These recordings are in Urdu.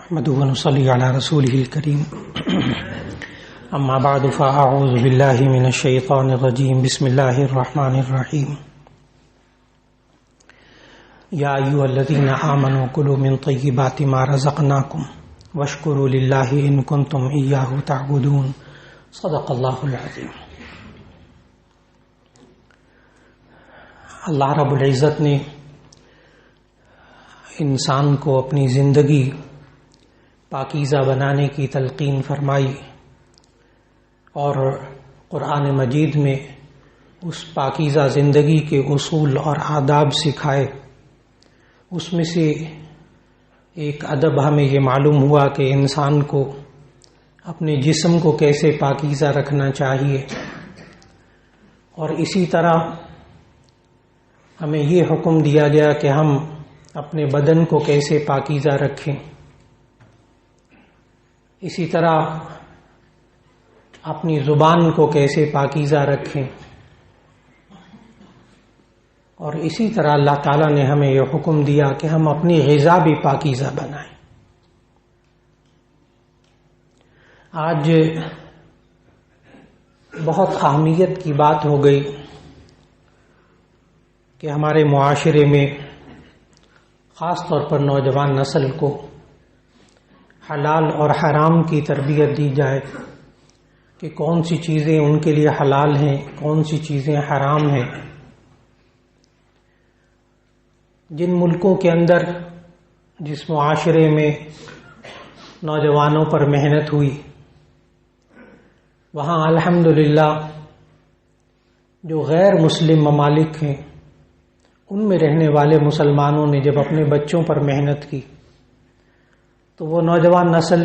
نحمده ونصلي على رسوله الكريم أما بعد فأعوذ بالله من الشيطان الرجيم بسم الله الرحمن الرحيم يا أيها الذين آمنوا كلوا من طيبات ما رزقناكم واشكروا لله إن كنتم إياه تعبدون صدق الله العظيم۔ اللہ رب العزت نے انسان کو اپنی زندگی پاکیزہ بنانے کی تلقین فرمائی اور قرآن مجید میں اس پاکیزہ زندگی کے اصول اور آداب سکھائے۔ اس میں سے ایک ادب ہمیں یہ معلوم ہوا کہ انسان کو اپنے جسم کو کیسے پاکیزہ رکھنا چاہیے، اور اسی طرح ہمیں یہ حکم دیا گیا کہ ہم اپنے بدن کو کیسے پاکیزہ رکھیں، اسی طرح اپنی زبان کو کیسے پاکیزہ رکھیں، اور اسی طرح اللہ تعالیٰ نے ہمیں یہ حکم دیا کہ ہم اپنی غذا بھی پاکیزہ بنائیں۔ آج بہت اہمیت کی بات ہو گئی کہ ہمارے معاشرے میں خاص طور پر نوجوان نسل کو حلال اور حرام کی تربیت دی جائے کہ کون سی چیزیں ان کے لیے حلال ہیں، کون سی چیزیں حرام ہیں۔ جن ملکوں کے اندر جس معاشرے میں نوجوانوں پر محنت ہوئی، وہاں الحمدللہ جو غیر مسلم ممالک ہیں ان میں رہنے والے مسلمانوں نے جب اپنے بچوں پر محنت کی تو وہ نوجوان نسل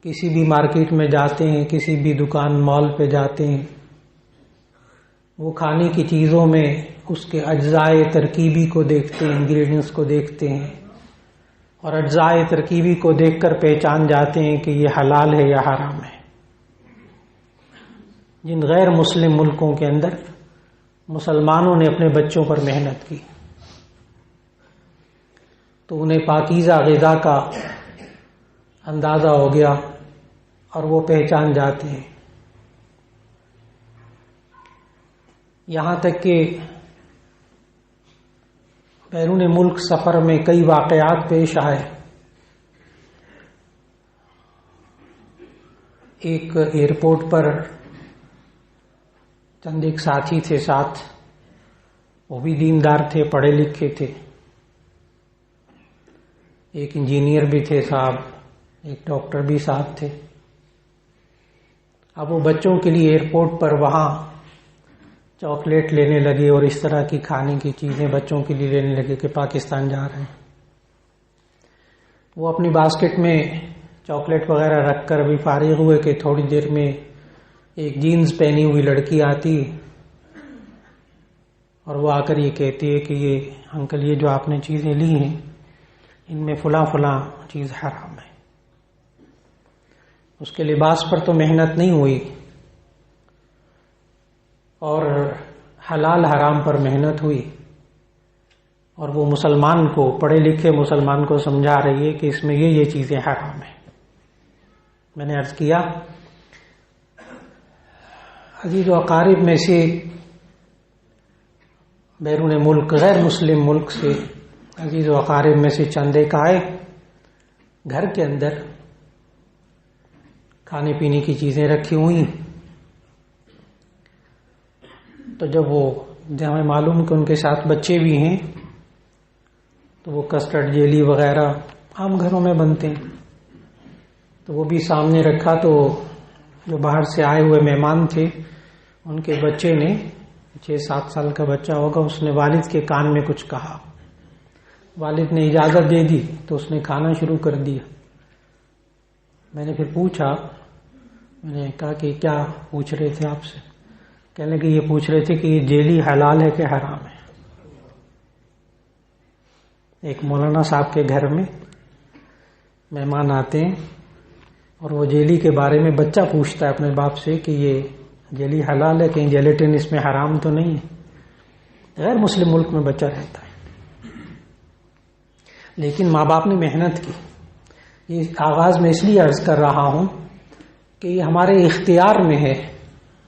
کسی بھی مارکیٹ میں جاتے ہیں، کسی بھی دکان مال پہ جاتے ہیں، وہ کھانے کی چیزوں میں اس کے اجزائے ترکیبی کو دیکھتے ہیں، انگریڈینٹس کو دیکھتے ہیں، اور اجزائے ترکیبی کو دیکھ کر پہچان جاتے ہیں کہ یہ حلال ہے یا حرام ہے۔ جن غیر مسلم ملکوں کے اندر مسلمانوں نے اپنے بچوں پر محنت کی تو انہیں پاکیزہ غذا کا اندازہ ہو گیا اور وہ پہچان جاتے ہیں۔ یہاں تک کہ بیرون ملک سفر میں کئی واقعات پیش آئے۔ ایک ایئرپورٹ پر چند ایک ساتھی تھے ساتھ، وہ بھی دیندار تھے، پڑھے لکھے تھے، ایک انجینئر بھی تھے صاحب، ایک ڈاکٹر بھی صاحب تھے۔ اب وہ بچوں کے لیے ایئرپورٹ پر وہاں چاکلیٹ لینے لگے اور اس طرح کی کھانے کی چیزیں بچوں کے لیے لینے لگے کہ پاکستان جا رہے ہیں۔ وہ اپنی باسکٹ میں چاکلیٹ وغیرہ رکھ کر بھی فارغ ہوئے کہ تھوڑی دیر میں ایک جینز پہنی ہوئی لڑکی آتی اور وہ آ کر یہ کہتی ہے کہ یہ انکل یہ جو آپ نے چیزیں لی ہیں ان میں فلاں فلاں چیز حرام ہے۔ اس کے لباس پر تو محنت نہیں ہوئی اور حلال حرام پر محنت ہوئی، اور وہ مسلمان کو، پڑھے لکھے مسلمان کو سمجھا رہی ہے کہ اس میں یہ چیزیں حرام ہیں۔ میں نے عرض کیا عزیز و اقارب میں سے بیرون ملک غیر مسلم ملک سے عزیز و اقارب میں سے چند ایک آئے، گھر کے اندر کھانے پینے کی چیزیں رکھی ہوئی، تو جب ہمیں معلوم کہ ان کے ساتھ بچے بھی ہیں تو وہ کسٹرڈ جیلی وغیرہ عام گھروں میں بنتے ہیں، تو وہ بھی سامنے رکھا، تو جو باہر سے آئے ہوئے مہمان تھے ان کے بچے نے، 6-7 سال کا بچہ ہوگا، اس نے والد کے کان میں کچھ کہا، والد نے اجازت دے دی تو اس نے کھانا شروع کر دیا۔ میں نے پھر پوچھا، میں نے کہا کہ کیا پوچھ رہے تھے آپ سے؟ کہنے لگے یہ پوچھ رہے تھے کہ یہ جیلی حلال ہے کہ حرام ہے۔ ایک مولانا صاحب کے گھر میں مہمان آتے ہیں اور وہ جیلی کے بارے میں بچہ پوچھتا ہے اپنے باپ سے کہ یہ جیلی حلال ہے، کہیں جیلیٹن اس میں حرام تو نہیں ہے۔ غیر مسلم ملک میں بچہ رہتا ہے، لیکن ماں باپ نے محنت کی یہ آغاز میں اس لیے عرض کر رہا ہوں کہ یہ ہمارے اختیار میں ہے،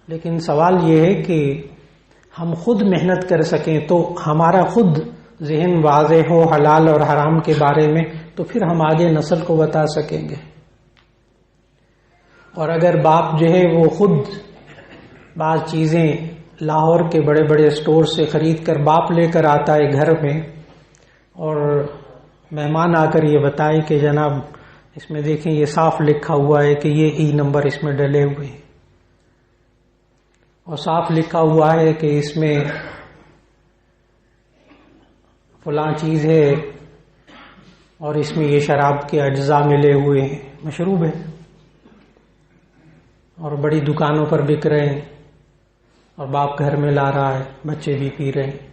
لیکن سوال یہ ہے کہ ہم خود محنت کر سکیں تو ہمارا خود ذہن واضح ہو حلال اور حرام کے بارے میں، تو پھر ہم آگے نسل کو بتا سکیں گے۔ اور اگر باپ جو ہے وہ خود بعض چیزیں لاہور کے بڑے بڑے اسٹور سے خرید کر باپ لے کر آتا ہے گھر میں، اور مہمان آ کر یہ بتائے کہ جناب اس میں دیکھیں یہ صاف لکھا ہوا ہے کہ یہ ای نمبر اس میں ڈلے ہوئے ہیں، اور صاف لکھا ہوا ہے کہ اس میں فلاں چیز ہے اور اس میں یہ شراب کے اجزاء ملے ہوئے ہیں، مشروب ہے اور بڑی دکانوں پر بک رہے ہیں، اور باپ گھر میں لا رہا ہے، بچے بھی پی رہے ہیں۔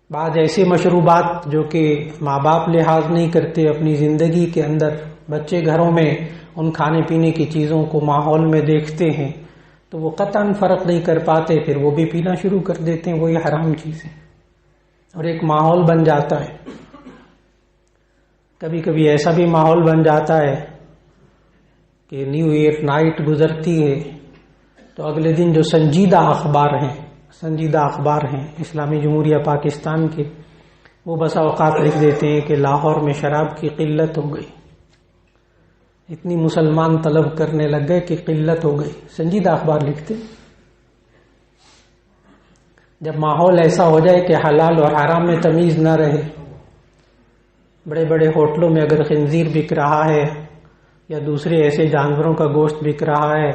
بعض ایسے مشروبات جو کہ ماں باپ لحاظ نہیں کرتے اپنی زندگی کے اندر، بچے گھروں میں ان کھانے پینے کی چیزوں کو ماحول میں دیکھتے ہیں تو وہ قطعاً فرق نہیں کر پاتے، پھر وہ بھی پینا شروع کر دیتے ہیں، وہی حرام چیزیں، اور ایک ماحول بن جاتا ہے۔ کبھی کبھی ایسا بھی ماحول بن جاتا ہے کہ نیو ایئر نائٹ گزرتی ہے تو اگلے دن جو سنجیدہ اخبار ہیں اسلامی جمہوریہ پاکستان کے، وہ بسا اوقات لکھ دیتے ہیں کہ لاہور میں شراب کی قلت ہو گئی، اتنی مسلمان طلب کرنے لگ گئے کہ قلت ہو گئی، سنجیدہ اخبار لکھتے۔ جب ماحول ایسا ہو جائے کہ حلال اور حرام میں تمیز نہ رہے، بڑے بڑے ہوٹلوں میں اگر خنزیر بک رہا ہے یا دوسرے ایسے جانوروں کا گوشت بک رہا ہے،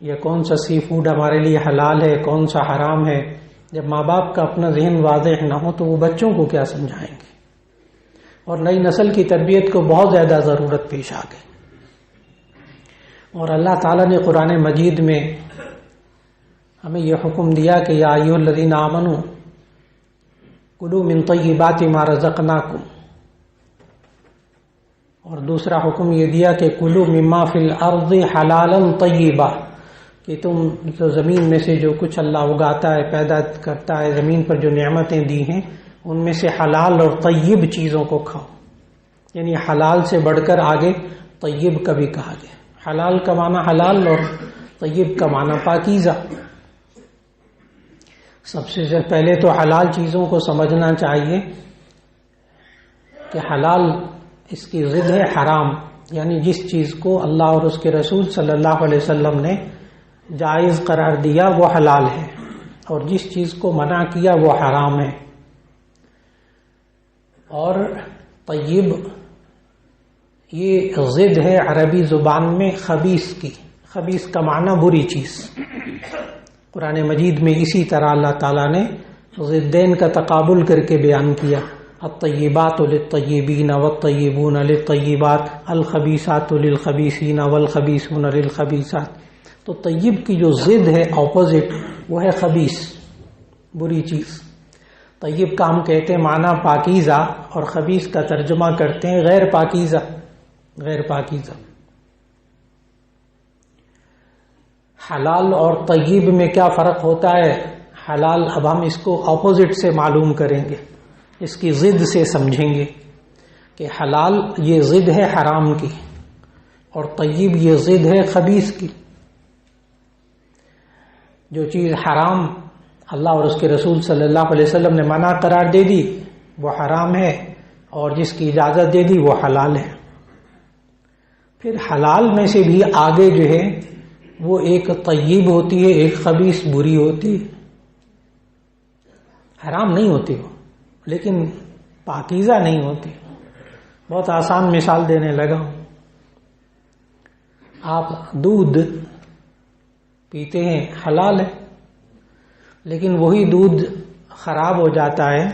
یا کون سا سی فوڈ ہمارے لیے حلال ہے کون سا حرام ہے، جب ماں باپ کا اپنا ذہن واضح نہ ہو تو وہ بچوں کو کیا سمجھائیں گے؟ اور نئی نسل کی تربیت کو بہت زیادہ ضرورت پیش آ گئی۔ اور اللہ تعالیٰ نے قرآن مجید میں ہمیں یہ حکم دیا کہ یا ایھا الذین آمنوا کلوا من طیبات ما رزقناکم، اور دوسرا حکم یہ دیا کہ کلوا مما فی الارض حلالا طیبا، کہ تم جو زمین میں سے جو کچھ اللہ اگاتا ہے پیدا کرتا ہے، زمین پر جو نعمتیں دی ہیں ان میں سے حلال اور طیب چیزوں کو کھاؤ، یعنی حلال سے بڑھ کر آگے طیب کا بھی کہا گیا۔ حلال کا معنی حلال اور طیب کا معنی پاکیزہ۔ سب سے پہلے تو حلال چیزوں کو سمجھنا چاہیے کہ حلال اس کی ضد ہے حرام، یعنی جس چیز کو اللہ اور اس کے رسول صلی اللہ علیہ وسلم نے جائز قرار دیا وہ حلال ہے، اور جس چیز کو منع کیا وہ حرام ہے۔ اور طیب یہ ضد ہے عربی زبان میں خبیث کی، خبیث کا معنی بری چیز۔ قرآن مجید میں اسی طرح اللہ تعالیٰ نے ضدین کا تقابل کر کے بیان کیا، الطیبات للطیبین والطیبون للطیبات الخبیثات للخبیثین والخبیثون للخبیثات۔ تو طیب کی جو ضد ہے اپوزٹ وہ ہے خبیث، بری چیز۔ طیب کا ہم کہتے ہیں معنی پاکیزہ، اور خبیث کا ترجمہ کرتے ہیں غیر پاکیزہ، غیر پاکیزہ۔ حلال اور طیب میں کیا فرق ہوتا ہے؟ حلال اب ہم اس کو اپوزٹ سے معلوم کریں گے، اس کی ضد سے سمجھیں گے کہ حلال یہ ضد ہے حرام کی، اور طیب یہ ضد ہے خبیث کی۔ جو چیز حرام اللہ اور اس کے رسول صلی اللہ علیہ وسلم نے منع قرار دے دی وہ حرام ہے، اور جس کی اجازت دے دی وہ حلال ہے۔ پھر حلال میں سے بھی آگے جو ہے وہ ایک طیب ہوتی ہے، ایک خبیث بری ہوتی ہے، حرام نہیں ہوتی وہ، لیکن پاکیزہ نہیں ہوتی۔ بہت آسان مثال دینے لگا ہوں، آپ دودھ پیتے ہیں حلال ہے، لیکن وہی دودھ خراب ہو جاتا ہے،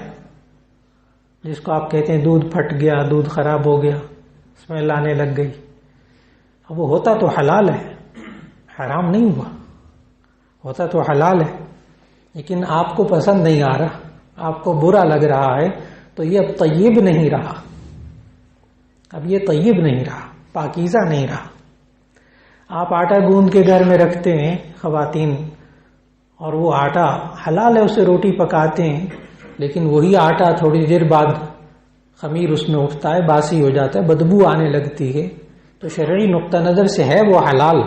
جس کو آپ کہتے ہیں دودھ پھٹ گیا، دودھ خراب ہو گیا، اسمیل آنے لگ گئی۔ اب وہ ہوتا تو حلال ہے، حرام نہیں ہوا، ہوتا تو حلال ہے، لیکن آپ کو پسند نہیں آ رہا، آپ کو برا لگ رہا ہے، تو یہ اب طیب نہیں رہا، اب یہ طیب نہیں رہا، پاکیزہ نہیں رہا۔ آپ آٹا گوندھ کے گھر میں رکھتے ہیں خواتین، اور وہ آٹا حلال ہے، اسے روٹی پکاتے ہیں، لیکن وہی آٹا تھوڑی دیر بعد خمیر اس میں اٹھتا ہے، باسی ہو جاتا ہے، بدبو آنے لگتی ہے، تو شرعی نقطہ نظر سے ہے وہ حلال،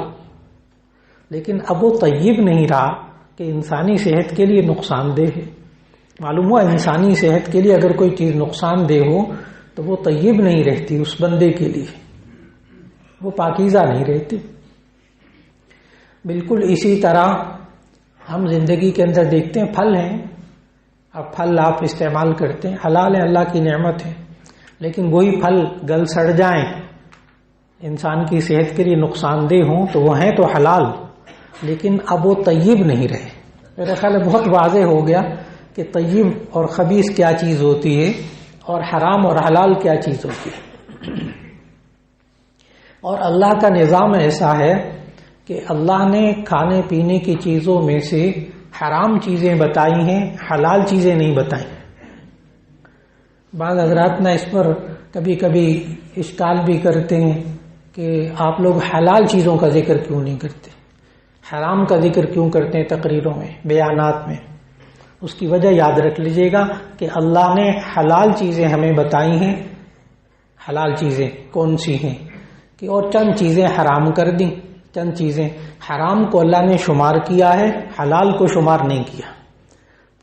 لیکن اب وہ طیب نہیں رہا کہ انسانی صحت کے لیے نقصان دہ ہے۔ معلوم ہوا انسانی صحت کے لیے اگر کوئی چیز نقصان دہ ہو تو وہ طیب نہیں رہتی اس بندے کے لیے، وہ پاکیزہ نہیں رہتی۔ بالکل اسی طرح ہم زندگی کے اندر دیکھتے ہیں پھل ہیں، اب پھل آپ استعمال کرتے ہیں، حلال ہے، اللہ کی نعمت ہے، لیکن وہی پھل گل سڑ جائیں، انسان کی صحت کے لیے نقصان دہ ہوں تو وہ ہیں تو حلال، لیکن اب وہ طیب نہیں رہے۔ میرا خیال ہے بہت واضح ہو گیا کہ طیب اور خبیث کیا چیز ہوتی ہے اور حرام اور حلال کیا چیز ہوتی ہے۔ اور اللہ کا نظام ایسا ہے کہ اللہ نے کھانے پینے کی چیزوں میں سے حرام چیزیں بتائی ہیں، حلال چیزیں نہیں بتائیں۔ بعض حضرات نے اس پر کبھی کبھی اشکال بھی کرتے ہیں کہ آپ لوگ حلال چیزوں کا ذکر کیوں نہیں کرتے، حرام کا ذکر کیوں کرتے ہیں تقریروں میں، بیانات میں۔ اس کی وجہ یاد رکھ لیجئے گا کہ اللہ نے حلال چیزیں ہمیں بتائی ہیں، حلال چیزیں کون سی ہیں، کہ اور چند چیزیں حرام کر دیں، چند چیزیں حرام کو اللہ نے شمار کیا ہے، حلال کو شمار نہیں کیا۔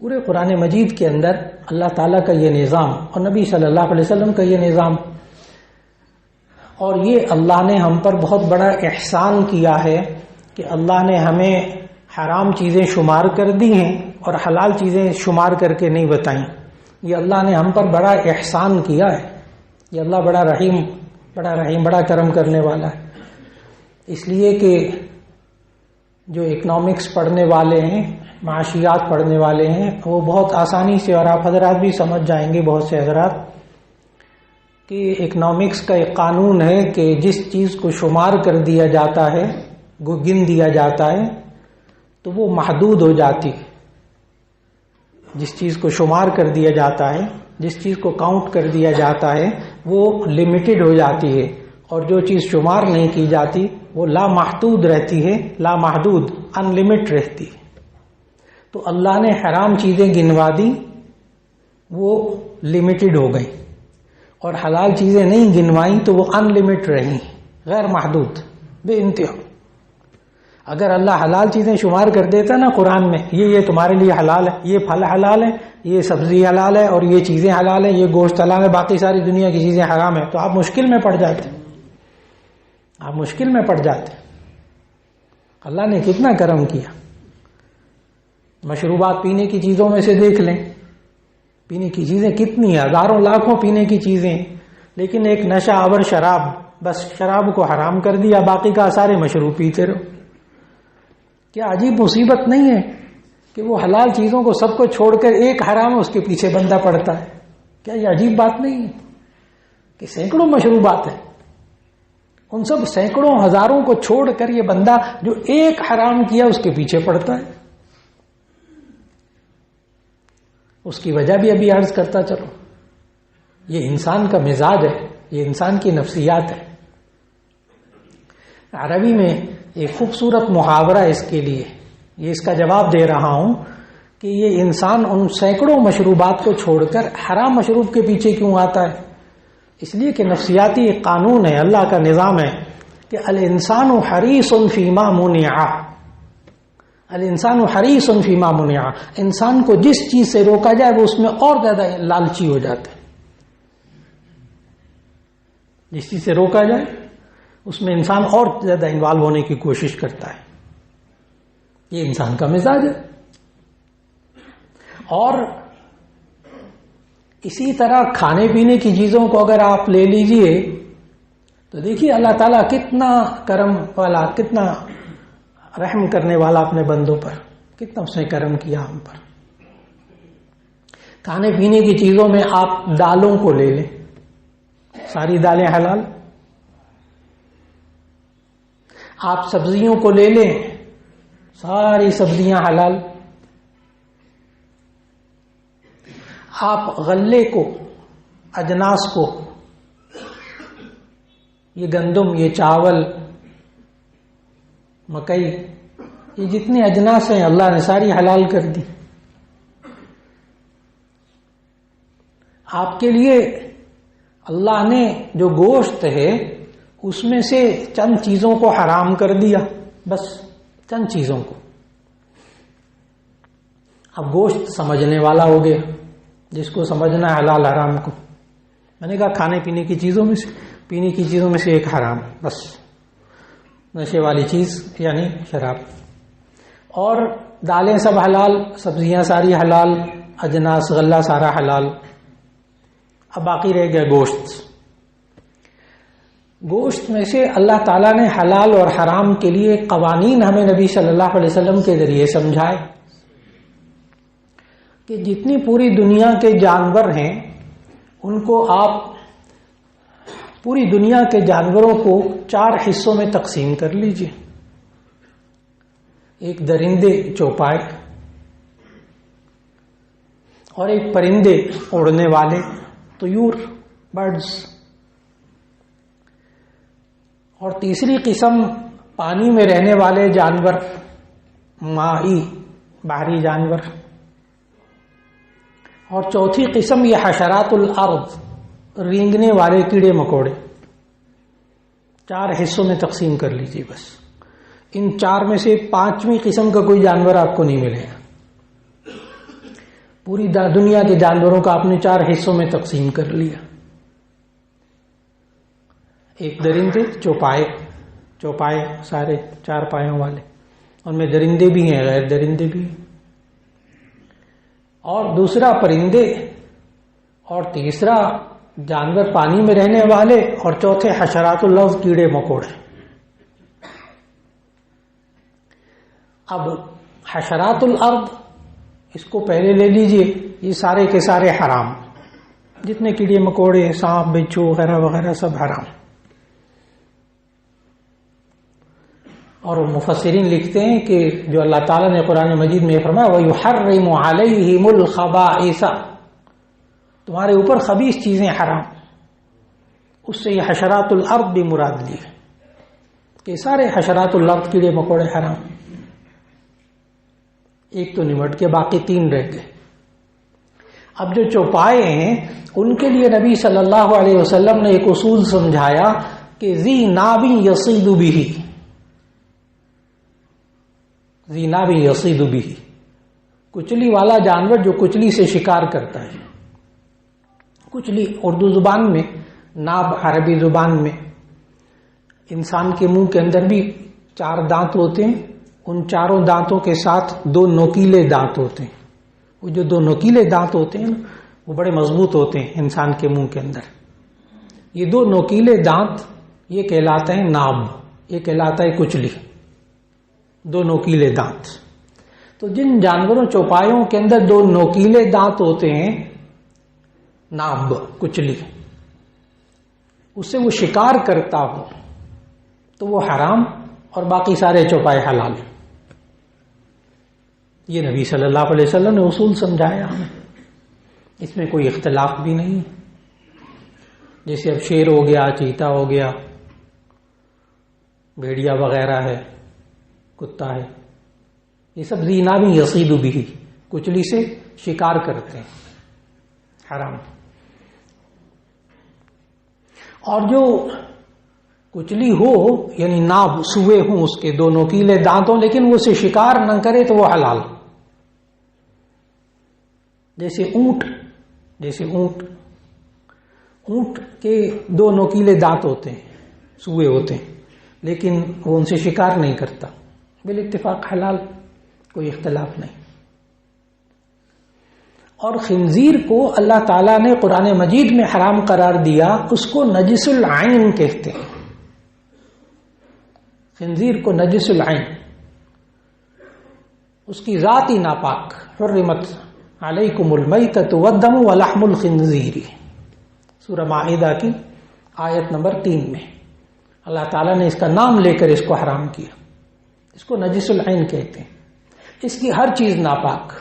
پورے قرآن مجید کے اندر اللہ تعالیٰ کا یہ نظام اور نبی صلی اللہ علیہ وسلم کا یہ نظام، اور یہ اللہ نے ہم پر بہت بڑا احسان کیا ہے کہ اللہ نے ہمیں حرام چیزیں شمار کر دی ہیں اور حلال چیزیں شمار کر کے نہیں بتائیں۔ یہ اللہ نے ہم پر بڑا احسان کیا ہے، یہ اللہ بڑا رحیم بڑا کرم کرنے والا ہے۔ اس لیے کہ جو اکنامکس پڑھنے والے ہیں، معاشیات پڑھنے والے ہیں، وہ بہت آسانی سے، اور آپ حضرات بھی سمجھ جائیں گے بہت سے حضرات، کہ اکنامکس کا ایک قانون ہے کہ جس چیز کو شمار کر دیا جاتا ہے، گن دیا جاتا ہے، تو وہ محدود ہو جاتی ہے۔ جس چیز کو شمار کر دیا جاتا ہے، جس چیز کو کاؤنٹ کر دیا جاتا ہے، وہ لمیٹڈ ہو جاتی ہے، اور جو چیز شمار نہیں کی جاتی وہ لامحدود رہتی ہے، لامحدود، ان لمٹ رہتی ہے۔ تو اللہ نے حرام چیزیں گنوا دی، وہ لمیٹڈ ہو گئی، اور حلال چیزیں نہیں گنوائیں تو وہ ان لمٹ رہیں، غیر محدود، بے انتہا۔ اگر اللہ حلال چیزیں شمار کر دیتا نا قرآن میں، یہ تمہارے لیے حلال ہے، یہ پھل حلال ہے، یہ سبزی حلال ہے، اور یہ چیزیں حلال ہیں، یہ گوشت حلال ہے، باقی ساری دنیا کی چیزیں حرام ہیں، تو آپ مشکل میں پڑ جاتے، آپ مشکل میں پڑ جاتے۔ اللہ نے کتنا کرم کیا۔ مشروبات پینے کی چیزوں میں سے دیکھ لیں، پینے کی چیزیں کتنی، ہزاروں لاکھوں پینے کی چیزیں، لیکن ایک نشہ آور شراب، بس شراب کو حرام کر دیا، باقی کا سارے مشروب پیتے رہو۔ کیا عجیب مصیبت نہیں ہے کہ وہ حلال چیزوں کو سب کو چھوڑ کر ایک حرام اس کے پیچھے بندہ پڑتا ہے؟ کیا یہ عجیب بات نہیں ہے کہ سینکڑوں مشروبات ہیں، ان سب سینکڑوں ہزاروں کو چھوڑ کر یہ بندہ جو ایک حرام کیا اس کے پیچھے پڑتا ہے؟ اس کی وجہ بھی ابھی عرض کرتا چلو، یہ انسان کا مزاج ہے، یہ انسان کی نفسیات ہے۔ عربی میں ایک خوبصورت محاورہ اس کے لیے، یہ اس کا جواب دے رہا ہوں کہ یہ انسان ان سینکڑوں مشروبات کو چھوڑ کر حرام مشروب کے پیچھے کیوں آتا ہے؟ اس لیے کہ نفسیاتی ایک قانون ہے، اللہ کا نظام ہے کہ الانسان حریص فیما منع، الانسان حریص فیما منع، انسان کو جس چیز سے روکا جائے وہ اس میں اور زیادہ لالچی ہو جاتا ہے۔ جس چیز سے روکا جائے اس میں انسان اور زیادہ انوالو ہونے کی کوشش کرتا ہے، یہ انسان کا مزاج ہے۔ اور اسی طرح کھانے پینے کی چیزوں کو اگر آپ لے لیجئے تو دیکھیے اللہ تعالیٰ کتنا کرم والا، کتنا رحم کرنے والا اپنے بندوں پر، کتنا اس نے کرم کیا ہم پر۔ کھانے پینے کی چیزوں میں آپ دالوں کو لے لیں، ساری دالیں حلال۔ آپ سبزیوں کو لے لیں، ساری سبزیاں حلال۔ آپ غلے کو، اجناس کو، یہ گندم، یہ چاول، مکئی، یہ جتنے اجناس ہیں اللہ نے ساری حلال کر دی۔ آپ کے لیے اللہ نے جو گوشت ہے اس میں سے چند چیزوں کو حرام کر دیا، بس چند چیزوں کو. اب گوشت سمجھنے والا ہو گیا، جس کو سمجھنا ہے حلال حرام کو. میں نے کہا کھانے پینے کی چیزوں میں سے، پینے کی چیزوں میں سے ایک حرام، بس نشے والی چیز یعنی شراب. اور دالیں سب حلال، سبزیاں ساری حلال، اجناس غلہ سارا حلال. اب باقی رہ گیا گوشت. گوشت میں سے اللہ تعالیٰ نے حلال اور حرام کے لیے قوانین ہمیں نبی صلی اللہ علیہ وسلم کے ذریعے سمجھائے کہ جتنی پوری دنیا کے جانور ہیں ان کو آپ پوری دنیا کے جانوروں کو 4 حصوں میں تقسیم کر لیجئے. ایک درندے چوپائے، اور ایک پرندے اڑنے والے طیور برڈز، اور تیسری قسم پانی میں رہنے والے جانور مائی بحری جانور، اور چوتھی قسم یہ حشرات الارض رینگنے والے کیڑے مکوڑے. 4 حصوں میں تقسیم کر لیجیے. بس ان 4 میں سے 5ویں قسم کا کوئی جانور آپ کو نہیں ملے گا. پوری دنیا کے جانوروں کا آپ نے 4 حصوں میں تقسیم کر لیا. ایک درندے چوپائے سارے 4 پایوں والے، ان میں درندے بھی ہیں غیر درندے بھی ہیں، اور دوسرا پرندے، اور تیسرا جانور پانی میں رہنے والے، اور چوتھے حشرات الارض کیڑے مکوڑے. اب حشرات الارض اس کو پہلے لے لیجئے، یہ سارے کے سارے حرام، جتنے کیڑے مکوڑے سانپ بچھو وغیرہ وغیرہ سب حرام. اور مفسرین لکھتے ہیں کہ جو اللہ تعالیٰ نے قرآن مجید میں فرمایا وَيُحَرِّمُ عَلَيْهِمُ الْخَبَائِثَ، تمہارے اوپر خبیث چیزیں حرام، اس سے یہ حشرات الارض بھی مراد لی ہے کہ سارے حشرات الارض کیڑے مکوڑے حرام. ایک تو نمٹ کے باقی 3 رہ گئے. اب جو چوپائے ہیں ان کے لیے نبی صلی اللہ علیہ وسلم نے ایک اصول سمجھایا کہ ذی ناب یصید بہ، ذی ناب یصید بہ، کچلی والا جانور جو کچلی سے شکار کرتا ہے. کچلی اردو زبان میں، ناب عربی زبان میں. انسان کے منہ کے اندر بھی 4 دانت ہوتے ہیں، ان 4 دانتوں کے ساتھ 2 نوکیلے دانت ہوتے ہیں. وہ جو 2 نوکیلے دانت ہوتے ہیں وہ بڑے مضبوط ہوتے ہیں انسان کے منہ کے اندر. یہ 2 نوکیلے دانت یہ کہلاتا ہے ناب، یہ کہلاتا ہے کچلی. 2 نوکیلے دانت. تو جن جانوروں چوپایوں کے اندر 2 نوکیلے دانت ہوتے ہیں، ناب کچلی، اس سے وہ شکار کرتا ہو تو وہ حرام، اور باقی سارے چوپائے حلال. یہ نبی صلی اللہ علیہ وسلم نے اصول سمجھایا ہمیں، اس میں کوئی اختلاف بھی نہیں. جیسے اب شیر ہو گیا، چیتا ہو گیا، بھیڑیا وغیرہ ہے، کتا ہے، یہ سب ذی ناب یصید بہ، کچلی سے شکار کرتے ہیں، حرام. اور جو کچلی ہو یعنی ناب سوئے ہوں اس کے 2 نوکیلے دانت ہوں لیکن وہ اسے شکار نہ کرے تو وہ حلال. جیسے اونٹ کے 2 نوکیلے دانت ہوتے ہیں، سوئے ہوتے ہیں، لیکن وہ ان سے شکار نہیں کرتا، بالاتفاق حلال، کوئی اختلاف نہیں. اور خنزیر کو اللہ تعالیٰ نے قرآن مجید میں حرام قرار دیا، اس کو نجس العین کہتے ہیں. خنزیر کو نجس العین، اس کی ذات ہی ناپاک. حرمت علیکم المیتۃ والدم ولحم الخنزیر، سورہ مائدہ کی آیت نمبر 3 میں اللہ تعالیٰ نے اس کا نام لے کر اس کو حرام کیا. اس کو نجس العین کہتے ہیں. اس کی ہر چیز ناپاک،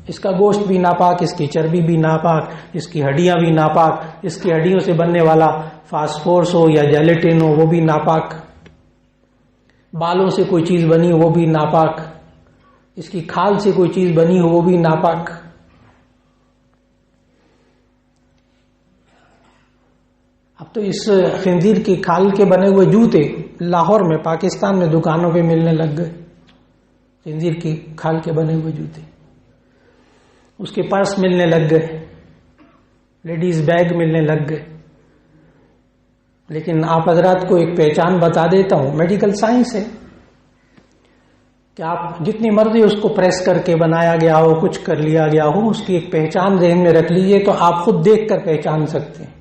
اس کا گوشت بھی ناپاک، اس کی چربی بھی ناپاک، اس کی ہڈیاں بھی ناپاک، اس کی ہڈیوں سے بننے والا فاسفورس ہو یا جیلیٹن ہو وہ بھی ناپاک، بالوں سے کوئی چیز بنی ہو وہ بھی ناپاک، اس کی کھال سے کوئی چیز بنی ہو وہ بھی ناپاک. اب تو اس خنزیر کی کھال کے بنے ہوئے جوتے لاہور میں، پاکستان میں دکانوں پہ ملنے لگ گئے، خنزیر کی کھال کے بنے ہوئے جوتے، اس کے پرس ملنے لگ گئے، لیڈیز بیگ ملنے لگ گئے. لیکن آپ حضرات کو ایک پہچان بتا دیتا ہوں، میڈیکل سائنس ہے کہ آپ جتنی مرضی اس کو پریس کر کے بنایا گیا ہو، کچھ کر لیا گیا ہو، اس کی ایک پہچان ذہن میں رکھ لیجئے تو آپ خود دیکھ کر پہچان سکتے ہیں.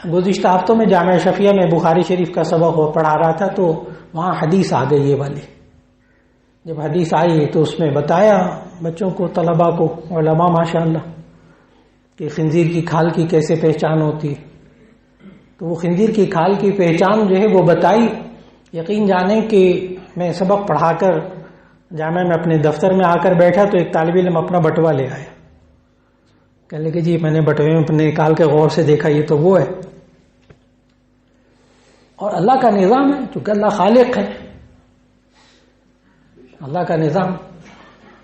گزشتہ ہفتوں میں جامعہ شفیہ میں بخاری شریف کا سبق پڑھا رہا تھا تو وہاں حدیث آ گئی یہ والی. جب حدیث آئی تو اس میں بتایا بچوں کو، طلباء کو، علماء ماشاءاللہ، کہ خنزیر کی کھال کی کیسے پہچان ہوتی ہے. تو وہ خنزیر کی کھال کی پہچان جو ہے وہ بتائی. یقین جانیں کہ میں سبق پڑھا کر جامعہ میں اپنے دفتر میں آ کر بیٹھا تو ایک طالب علم اپنا بٹوا لے آیا. کہنے لگے جی میں نے بٹوے میں اپنے نکال کے غور سے دیکھا یہ تو وہ ہے. اور اللہ کا نظام ہے، چونکہ اللہ خالق ہے، اللہ کا نظام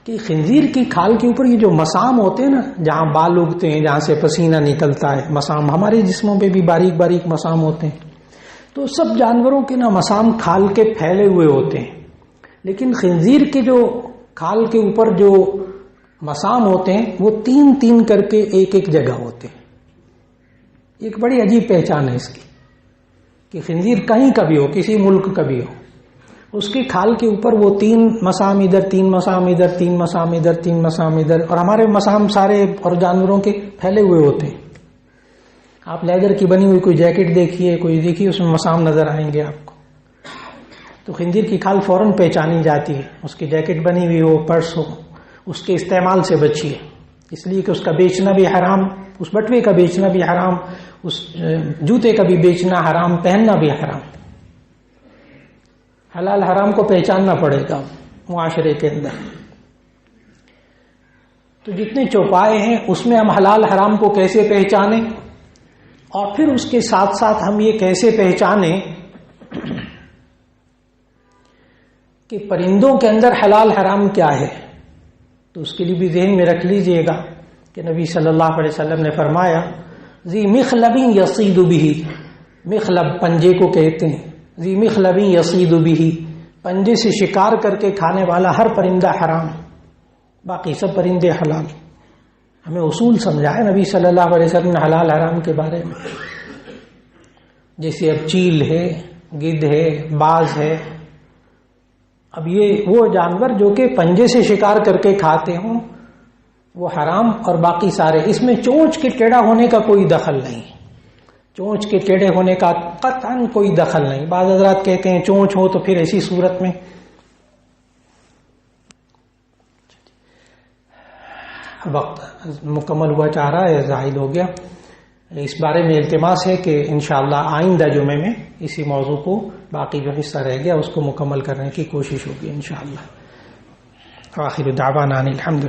کہ خنزیر کی کھال کے اوپر یہ جو مسام ہوتے ہیں نا، جہاں بال اگتے ہیں، جہاں سے پسینہ نکلتا ہے، مسام ہمارے جسموں پہ بھی باریک باریک مسام ہوتے ہیں. تو سب جانوروں کے نا مسام کھال کے پھیلے ہوئے ہوتے ہیں، لیکن خنزیر کے جو کھال کے اوپر جو مسام ہوتے ہیں وہ تین تین کر کے ایک ایک جگہ ہوتے ہیں. ایک بڑی عجیب پہچان ہے اس کی کہ خنزیر کہیں کا بھی ہو، کسی ملک کا بھی ہو، اس کی کھال کے اوپر وہ تین مسام ادھر، تین مسام ادھر، تین مسام ادھر، تین مسام ادھر، اور ہمارے مسام سارے اور جانوروں کے پھیلے ہوئے ہوتے ہیں. آپ لیدر کی بنی ہوئی کوئی جیکٹ دیکھیے، کوئی دیکھیے، اس میں مسام نظر آئیں گے آپ کو. تو خنزیر کی کھال فوراً پہچانی جاتی ہے. اس کی جیکٹ بنی ہوئی ہو، پرس ہو، اس کے استعمال سے بچیے، اس لیے کہ اس کا بیچنا بھی حرام، اس بٹوے کا بیچنا بھی حرام، اس جوتے کا بھی بیچنا حرام، پہننا بھی حرام. حلال حرام کو پہچاننا پڑے گا معاشرے کے اندر. تو جتنے چوپائے ہیں اس میں ہم حلال حرام کو کیسے پہچانیں، اور پھر اس کے ساتھ ساتھ ہم یہ کیسے پہچانیں کہ پرندوں کے اندر حلال حرام کیا ہے. تو اس کے لیے بھی ذہن میں رکھ لیجئے گا کہ نبی صلی اللہ علیہ وسلم نے فرمایا ذی مخلب یصید بہ، مخلب پنجے کو کہتے ہیں، ذی مخلب یصید بہ، پنجے سے شکار کر کے کھانے والا ہر پرندہ حرام، باقی سب پرندے حلال. ہمیں اصول سمجھا ہے نبی صلی اللہ علیہ وسلم نے حلال حرام کے بارے میں. جیسے اب چیل ہے، گدھ ہے، باز ہے، اب یہ وہ جانور جو کہ پنجے سے شکار کر کے کھاتے ہوں وہ حرام، اور باقی سارے. اس میں چونچ کے ٹیڑھا ہونے کا کوئی دخل نہیں، چونچ کے ٹیڑھے ہونے کا قطعاً کوئی دخل نہیں. بعض حضرات کہتے ہیں چونچ ہو تو پھر ایسی صورت میں وقت مکمل ہوا چاہ رہا ہے، زائل ہو گیا. اس بارے میں التماس ہے کہ انشاءاللہ آئندہ جمعے میں اسی موضوع کو باقی جو حصہ رہ گیا اس کو مکمل کرنے کی کوشش ہوگی انشاءاللہ. آخر دعوانا الحمد